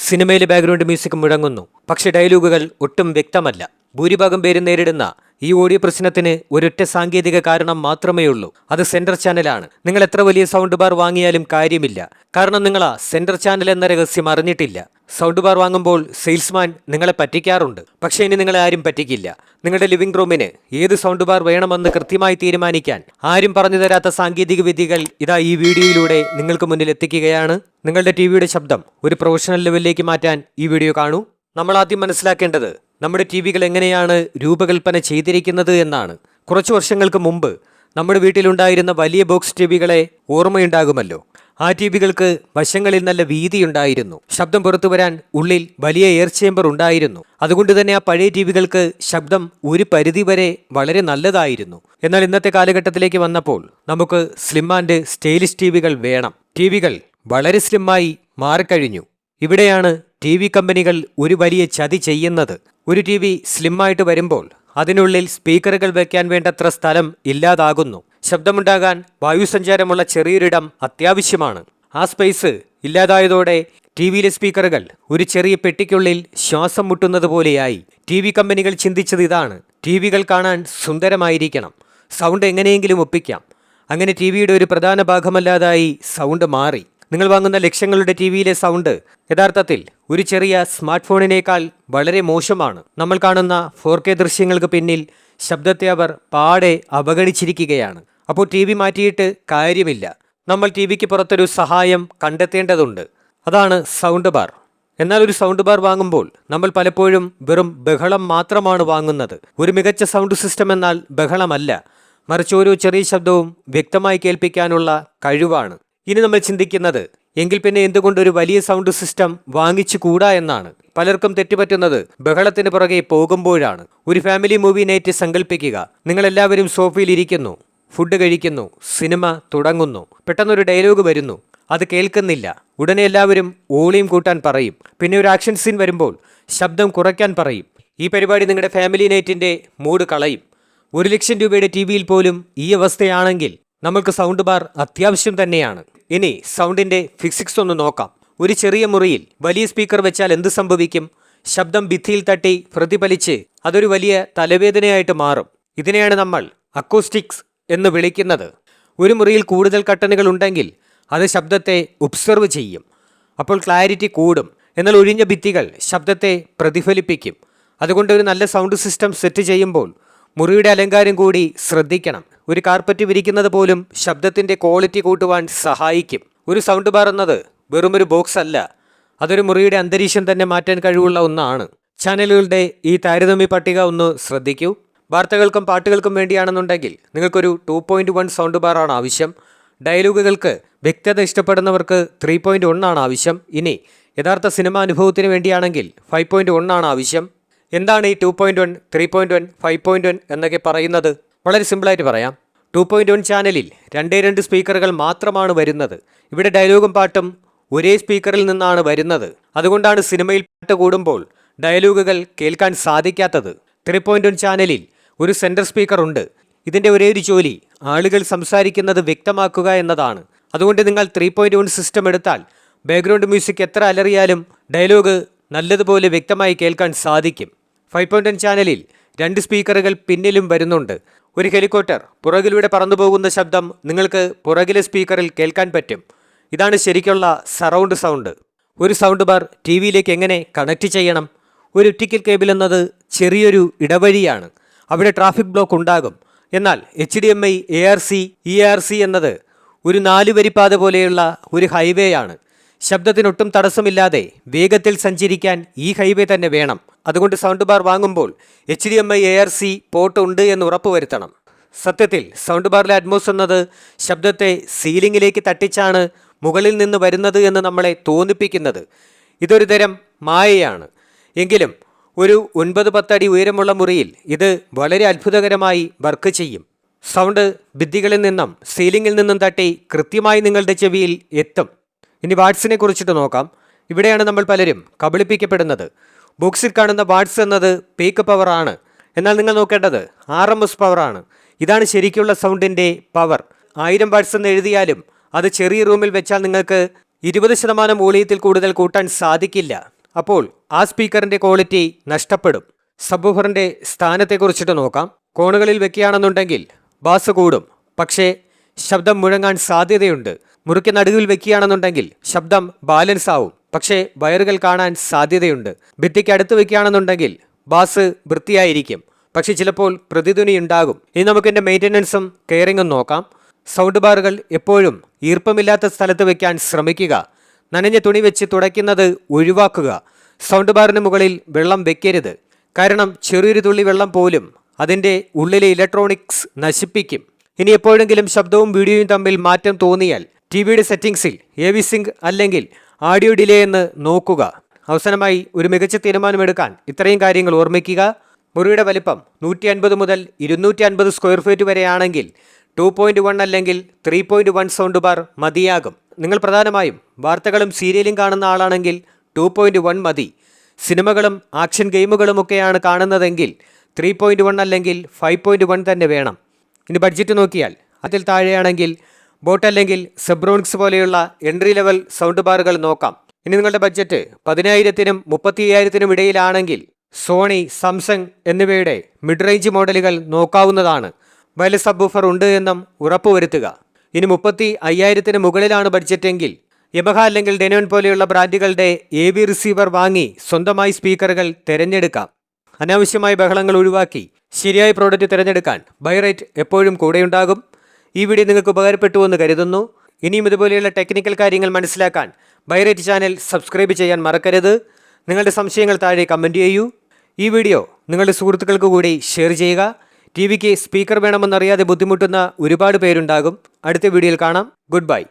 സിനിമയിലെ background music മുഴങ്ങുന്നു, പക്ഷേ ഡയലോഗുകൾ ഒട്ടും വ്യക്തമല്ല. ഭൂരിഭാഗം പേരും നേരിടുന്ന ഈ ഓഡിയോ പ്രശ്നത്തിന് ഒരൊറ്റ സാങ്കേതിക കാരണം മാത്രമേ ഉള്ളൂ. അത് സെൻട്രൽ ചാനലാണ്. നിങ്ങൾ എത്ര വലിയ സൗണ്ട് ബാർ വാങ്ങിയാലും കാര്യമില്ല. കാരണം നിങ്ങൾ ആ സെൻട്രൽ ചാനൽ എന്ന രഹസ്യം അറിഞ്ഞിട്ടില്ല. സൗണ്ട് ബാർ വാങ്ങുമ്പോൾ സെയിൽസ്മാൻ നിങ്ങളെ പറ്റിക്കാറുണ്ട്. പക്ഷേ ഇനി നിങ്ങളെ ആരും പറ്റിക്കില്ല. നിങ്ങളുടെ ലിവിംഗ് റൂമിന് ഏത് സൗണ്ട് ബാർ വേണമെന്ന് കൃത്യമായി തീരുമാനിക്കാൻ ആരും പറഞ്ഞു തരാത്ത സാങ്കേതിക വിദ്യകൾ ഇതാ ഈ വീഡിയോയിലൂടെ നിങ്ങൾക്ക് മുന്നിൽ എത്തിക്കുകയാണ്. നിങ്ങളുടെ ടിവിയുടെ ശബ്ദം ഒരു പ്രൊഫഷണൽ ലെവലിലേക്ക് മാറ്റാൻ ഈ വീഡിയോ കാണൂ. നമ്മൾ ആദ്യം മനസ്സിലാക്കേണ്ടത് നമ്മുടെ ടിവികൾ എങ്ങനെയാണ് രൂപകൽപ്പന ചെയ്തിരിക്കുന്നത് എന്നാണ്. കുറച്ചു വർഷങ്ങൾക്ക് മുമ്പ് നമ്മുടെ വീട്ടിലുണ്ടായിരുന്ന വലിയ ബോക്സ് ടിവികളെ ഓർമ്മയുണ്ടാകുമല്ലോ. ആ ടിവികൾക്ക് വശങ്ങളിൽ നല്ല വീതിയുണ്ടായിരുന്നു. ശബ്ദം പുറത്തു വരാൻ ഉള്ളിൽ വലിയ എയർ ചേംബർ ഉണ്ടായിരുന്നു. അതുകൊണ്ട് തന്നെ ആ പഴയ ടിവികൾക്ക് ശബ്ദം ഒരു പരിധിവരെ വളരെ നല്ലതായിരുന്നു. എന്നാൽ ഇന്നത്തെ കാലഘട്ടത്തിലേക്ക് വന്നപ്പോൾ നമുക്ക് സ്ലിം ആൻഡ് സ്റ്റൈലിഷ് ടിവികൾ വേണം. ടിവികൾ വളരെ സ്ലിമ്മായി മാറിക്കഴിഞ്ഞു. ഇവിടെയാണ് ടി വി കമ്പനികൾ ഒരു വലിയ ചതി ചെയ്യുന്നത്. ഒരു ടി വി സ്ലിമ്മായിട്ട് വരുമ്പോൾ അതിനുള്ളിൽ സ്പീക്കറുകൾ വയ്ക്കാൻ വേണ്ടത്ര സ്ഥലം ഇല്ലാതാകുന്നു. ശബ്ദമുണ്ടാകാൻ വായുസഞ്ചാരമുള്ള ചെറിയൊരിടം അത്യാവശ്യമാണ്. ആ സ്പേസ് ഇല്ലാതായതോടെ ടി വിയിലെ സ്പീക്കറുകൾ ഒരു ചെറിയ പെട്ടിക്കുള്ളിൽ ശ്വാസം മുട്ടുന്നത് പോലെയായി. ടി വി കമ്പനികൾ ചിന്തിച്ചത് ഇതാണ്: ടി വികൾ കാണാൻ സുന്ദരമായിരിക്കണം, സൗണ്ട് എങ്ങനെയെങ്കിലും ഒപ്പിക്കാം. അങ്ങനെ ടി വിയുടെ ഒരു പ്രധാന ഭാഗമല്ലാതായി സൗണ്ട് മാറി. നിങ്ങൾ വാങ്ങുന്ന ലക്ഷങ്ങളുടെ ടി വിയിലെ സൗണ്ട് യഥാർത്ഥത്തിൽ ഒരു ചെറിയ സ്മാർട്ട് ഫോണിനേക്കാൾ വളരെ മോശമാണ്. നമ്മൾ കാണുന്ന 4K ദൃശ്യങ്ങൾക്ക് പിന്നിൽ ശബ്ദത്തെ അവർ പാടെ അവഗണിച്ചിരിക്കുകയാണ്. അപ്പോൾ ടി വി മാറ്റിയിട്ട് കാര്യമില്ല. നമ്മൾ ടി വിക്ക് പുറത്തൊരു സഹായം കണ്ടെത്തേണ്ടതുണ്ട്. അതാണ് സൗണ്ട് ബാർ. എന്നാൽ ഒരു സൗണ്ട് ബാർ വാങ്ങുമ്പോൾ നമ്മൾ പലപ്പോഴും വെറും ബഹളം മാത്രമാണ് വാങ്ങുന്നത്. ഒരു മികച്ച സൗണ്ട് സിസ്റ്റം എന്നാൽ ബഹളമല്ല, മറിച്ച് ഓരോ ചെറിയ ശബ്ദവും വ്യക്തമായി കേൾപ്പിക്കാനുള്ള കഴിവാണ്. ഇനി നമ്മൾ ചിന്തിക്കുന്നത്, എങ്കിൽ പിന്നെ എന്തുകൊണ്ടൊരു വലിയ സൗണ്ട് സിസ്റ്റം വാങ്ങിച്ചു കൂടാ എന്നാണ്. പലർക്കും തെറ്റുപറ്റുന്നത് ബഹളത്തിന് പുറകെ പോകുമ്പോഴാണ്. ഒരു ഫാമിലി മൂവി നൈറ്റ് സങ്കല്പിക്കുക. നിങ്ങളെല്ലാവരും സോഫയിൽ ഇരിക്കുന്നു, ഫുഡ് കഴിക്കുന്നു, സിനിമ തുടങ്ങുന്നു. പെട്ടെന്നൊരു ഡയലോഗ് വരുന്നു, അത് കേൾക്കുന്നില്ല. ഉടനെ എല്ലാവരും വോളിയം കൂട്ടാൻ പറയും. പിന്നെ ഒരു ആക്ഷൻ സീൻ വരുമ്പോൾ ശബ്ദം കുറയ്ക്കാൻ പറയും. ഈ പരിപാടി നിങ്ങളുടെ ഫാമിലി നൈറ്റിന്റെ മൂഡ് കളയും. 1 ലക്ഷം രൂപയുടെ ടി വിയിൽ പോലും ഈ അവസ്ഥയാണെങ്കിൽ നമ്മൾക്ക് സൗണ്ട് ബാർ അത്യാവശ്യം തന്നെയാണ്. ഇനി സൗണ്ടിന്റെ ഫിസിക്സ് ഒന്ന് നോക്കാം. ഒരു ചെറിയ മുറിയിൽ വലിയ സ്പീക്കർ വെച്ചാൽ എന്ത് സംഭവിക്കും? ശബ്ദം ഭിത്തിയിൽ തട്ടി പ്രതിഫലിച്ച് അതൊരു വലിയ തലവേദനയായിട്ട് മാറും. ഇതിനെയാണ് നമ്മൾ അക്കോസ്റ്റിക്സ് എന്ന് വിളിക്കുന്നത്. ഒരു മുറിയിൽ കൂടുതൽ കർട്ടനുകൾ ഉണ്ടെങ്കിൽ അത് ശബ്ദത്തെ ഒബ്സർവ് ചെയ്യും. അപ്പോൾ ക്ലാരിറ്റി കൂടും. എന്നാൽ ഒഴിഞ്ഞ ഭിത്തികൾ ശബ്ദത്തെ പ്രതിഫലിപ്പിക്കും. അതുകൊണ്ട് ഒരു നല്ല സൗണ്ട് സിസ്റ്റം സെറ്റ് ചെയ്യുമ്പോൾ മുറിയുടെ അലങ്കാരം കൂടി ശ്രദ്ധിക്കണം. ഒരു കാർപ്പറ്റ് വിരിക്കുന്നത് പോലും ശബ്ദത്തിൻ്റെ ക്വാളിറ്റി കൂട്ടുവാൻ സഹായിക്കും. ഒരു സൗണ്ട് ബാർ എന്നത് വെറുമൊരു ബോക്സ് അല്ല, അതൊരു മുറിയുടെ അന്തരീക്ഷം തന്നെ മാറ്റാൻ കഴിവുള്ള ഒന്നാണ്. ചാനലുകളുടെ ഈ താരതമ്യ പട്ടിക ഒന്ന് ശ്രദ്ധിക്കൂ. വാർത്തകൾക്കും പാട്ടുകൾക്കും വേണ്ടിയാണെന്നുണ്ടെങ്കിൽ നിങ്ങൾക്കൊരു 2.1 സൗണ്ട് ബാർ ആണ് ആവശ്യം. ഡയലോഗുകൾക്ക് വ്യക്തത ഇഷ്ടപ്പെടുന്നവർക്ക് 3.1 ആണ് ആവശ്യം. ഇനി യഥാർത്ഥ സിനിമ അനുഭവത്തിന് വേണ്ടിയാണെങ്കിൽ 5.1 ആണ് ആവശ്യം. എന്താണ് ഈ 2.1, 3.1, 5.1 എന്നൊക്കെ പറയുന്നത്? വളരെ സിമ്പിളായിട്ട് പറയാം. 2.1 ചാനലിൽ 2 സ്പീക്കറുകൾ മാത്രമാണ് വരുന്നത്. ഇവിടെ ഡയലോഗും പാട്ടും ഒരേ സ്പീക്കറിൽ നിന്നാണ് വരുന്നത്. അതുകൊണ്ടാണ് സിനിമയിൽ പാട്ട് കൂടുമ്പോൾ ഡയലോഗുകൾ കേൾക്കാൻ സാധിക്കാത്തത്. 3.1 ചാനലിൽ ഒരു സെൻട്രൽ സ്പീക്കർ ഉണ്ട്. ഇതിൻ്റെ ഒരേ ഒരു ജോലി ആളുകൾ സംസാരിക്കുന്നത് വ്യക്തമാക്കുക എന്നതാണ്. അതുകൊണ്ട് നിങ്ങൾ 3.1 സിസ്റ്റം എടുത്താൽ ബാക്ക്ഗ്രൗണ്ട് മ്യൂസിക് എത്ര അലറിയാലും ഡയലോഗ് നല്ലതുപോലെ വ്യക്തമായി കേൾക്കാൻ സാധിക്കും. 5.1 ചാനലിൽ 2 സ്പീക്കറുകൾ പിന്നിലും വരുന്നുണ്ട്. ഒരു ഹെലികോപ്റ്റർ പുറകിലൂടെ പറന്നു പോകുന്ന ശബ്ദം നിങ്ങൾക്ക് പുറകിലെ സ്പീക്കറിൽ കേൾക്കാൻ പറ്റും. ഇതാണ് ശരിക്കുള്ള സറൗണ്ട് സൗണ്ട്. ഒരു സൗണ്ട് ബാർ ടി വിയിലേക്ക് എങ്ങനെ കണക്ട് ചെയ്യണം? ഒരു ഒപ്റ്റിക്കൽ കേബിൾ എന്നത് ചെറിയൊരു ഇടവഴിയാണ്. അവിടെ ട്രാഫിക് ബ്ലോക്ക് ഉണ്ടാകും. എന്നാൽ HDMI, ARC, ERC എന്നത് ഒരു 4 വരിപ്പാത പോലെയുള്ള ഒരു ഹൈവേ ആണ്. ശബ്ദത്തിനൊട്ടും തടസ്സമില്ലാതെ വേഗത്തിൽ സഞ്ചരിക്കാൻ ഈ ഹൈവേ തന്നെ വേണം. അതുകൊണ്ട് സൗണ്ട് ബാർ വാങ്ങുമ്പോൾ HDMI, ARC പോർട്ട് ഉണ്ട് എന്ന് ഉറപ്പുവരുത്തണം. സത്യത്തിൽ സൗണ്ട് ബാറിലെ അറ്റ്മോസ് എന്നത് ശബ്ദത്തെ സീലിംഗിലേക്ക് തട്ടിച്ചാണ് മുകളിൽ നിന്ന് വരുന്നത് എന്ന് നമ്മളെ തോന്നിപ്പിക്കുന്നത്. ഇതൊരു തരം മായയാണ്. എങ്കിലും ഒരു 9-10 അടി ഉയരമുള്ള മുറിയിൽ ഇത് വളരെ അത്ഭുതകരമായി വർക്ക് ചെയ്യും. സൗണ്ട് ഭിത്തികളിൽ നിന്നും സീലിംഗിൽ നിന്നും തട്ടി കൃത്യമായി നിങ്ങളുടെ ചെവിയിൽ എത്തും. ഇനി വാട്സിനെ കുറിച്ചിട്ട് നോക്കാം. ഇവിടെയാണ് നമ്മൾ പലരും കബളിപ്പിക്കപ്പെടുന്നത്. ബോക്സിൽ കാണുന്ന വാട്സ് എന്നത് പീക്ക് പവർ ആണ്. എന്നാൽ നിങ്ങൾ നോക്കേണ്ടത് RMS പവറാണ്. ഇതാണ് ശരിക്കുള്ള സൗണ്ടിൻ്റെ പവർ. 1000 വാട്സ് എന്ന് എഴുതിയാലും അത് ചെറിയ റൂമിൽ വെച്ചാൽ നിങ്ങൾക്ക് 20% വോളിയത്തിൽ കൂടുതൽ കൂട്ടാൻ സാധിക്കില്ല. അപ്പോൾ ആ സ്പീക്കറിൻ്റെ ക്വാളിറ്റി നഷ്ടപ്പെടും. സബ്വൂഫറിൻ്റെ സ്ഥാനത്തെക്കുറിച്ചിട്ട് നോക്കാം. കോണുകളിൽ വെക്കുകയാണെന്നുണ്ടെങ്കിൽ ബാസ് കൂടും, പക്ഷേ ശബ്ദം മുഴങ്ങാൻ സാധ്യതയുണ്ട്. മുറിക്ക് നടുവിൽ വെക്കുകയാണെന്നുണ്ടെങ്കിൽ ശബ്ദം ബാലൻസ് ആവും, പക്ഷേ വയറുകൾ കാണാൻ സാധ്യതയുണ്ട്. ഭിത്തിക്ക് അടുത്ത് വെക്കുകയാണെന്നുണ്ടെങ്കിൽ ബാസ് വൃത്തിയായിരിക്കും, പക്ഷെ ചിലപ്പോൾ പ്രതിധ്വനി ഉണ്ടാകും. ഇനി നമുക്ക് എൻ്റെ മെയിൻ്റനൻസും കെയറിങ്ങും നോക്കാം. സൗണ്ട് ബാറുകൾ എപ്പോഴും ഈർപ്പമില്ലാത്ത സ്ഥലത്ത് വെക്കാൻ ശ്രമിക്കുക. നനഞ്ഞ തുണി വെച്ച് തുടയ്ക്കുന്നത് ഒഴിവാക്കുക. സൗണ്ട് ബാറിന് മുകളിൽ വെള്ളം വെക്കരുത്, കാരണം ചെറിയൊരു തുള്ളി വെള്ളം പോലും അതിൻ്റെ ഉള്ളിലെ ഇലക്ട്രോണിക്സ് നശിപ്പിക്കും. ഇനി എപ്പോഴെങ്കിലും ശബ്ദവും വീഡിയോയും തമ്മിൽ മാറ്റം തോന്നിയാൽ ടിവിയുടെ സെറ്റിംഗ്സിൽ AV സിങ്ക് അല്ലെങ്കിൽ ആഡിയോ ഡിലേ എന്ന് നോക്കുക. അവസാനമായി ഒരു മികച്ച തീരുമാനമെടുക്കാൻ ഇത്രയും കാര്യങ്ങൾ ഓർമ്മിക്കുക. മുറിയുടെ വലിപ്പം 150 മുതൽ 250 സ്ക്വയർ ഫീറ്റ് വരെയാണെങ്കിൽ 2.1 അല്ലെങ്കിൽ 3.1 സൗണ്ട് ബാർ മതിയാകും. നിങ്ങൾ പ്രധാനമായും വാർത്തകളും സീരിയലും കാണുന്ന ആളാണെങ്കിൽ 2.1 മതി. സിനിമകളും ആക്ഷൻ ഗെയിമുകളുമൊക്കെയാണ് കാണുന്നതെങ്കിൽ 3.1 അല്ലെങ്കിൽ 5.1 തന്നെ വേണം. ഇനി ബഡ്ജറ്റ് നോക്കിയാൽ അതിൽ താഴെയാണെങ്കിൽ ബോട്ട് അല്ലെങ്കിൽ സെബ്രോണിക്സ് പോലെയുള്ള എൻട്രി ലെവൽ സൗണ്ട് ബാറുകൾ നോക്കാം. ഇനി നിങ്ങളുടെ ബഡ്ജറ്റ് 10,000-നും 35,000-നും ഇടയിലാണെങ്കിൽ സോണി, സാംസങ് എന്നിവയുടെ മിഡ് റേഞ്ച് മോഡലുകൾ നോക്കാവുന്നതാണ്. വയർലെസ് സബ്വൂഫർ ഉണ്ട് എന്നും ഉറപ്പുവരുത്തുക. ഇനി 35,000-ന് മുകളിലാണ് ബഡ്ജറ്റെങ്കിൽ യമഹ അല്ലെങ്കിൽ ഡെനോൺ പോലെയുള്ള ബ്രാൻഡുകളുടെ AV റിസീവർ വാങ്ങി സ്വന്തമായി സ്പീക്കറുകൾ തിരഞ്ഞെടുക്കാം. അനാവശ്യമായ ബഹളങ്ങൾ ഒഴിവാക്കി ശരിയായ പ്രോഡക്റ്റ് തിരഞ്ഞെടുക്കാൻ ബൈറൈറ്റ് എപ്പോഴും കൂടെയുണ്ടാകും. ഈ വീഡിയോ നിങ്ങൾക്ക് ഉപകാരപ്പെട്ടുവെന്ന് കരുതുന്നു. ഇനിയും ഇതുപോലെയുള്ള ടെക്നിക്കൽ കാര്യങ്ങൾ മനസ്സിലാക്കാൻ ബൈറൈറ്റ് ചാനൽ സബ്സ്ക്രൈബ് ചെയ്യാൻ മറക്കരുത്. നിങ്ങളുടെ സംശയങ്ങൾ താഴെ കമൻറ്റ് ചെയ്യൂ. ഈ വീഡിയോ നിങ്ങളുടെ സുഹൃത്തുക്കൾക്ക് കൂടി ഷെയർ ചെയ്യുക. ടിവിക്ക് സ്പീക്കർ വേണമെന്നറിയാതെ ബുദ്ധിമുട്ടുന്ന ഒരുപാട് പേരുണ്ടാകും. അടുത്ത വീഡിയോയിൽ കാണാം. Good bye.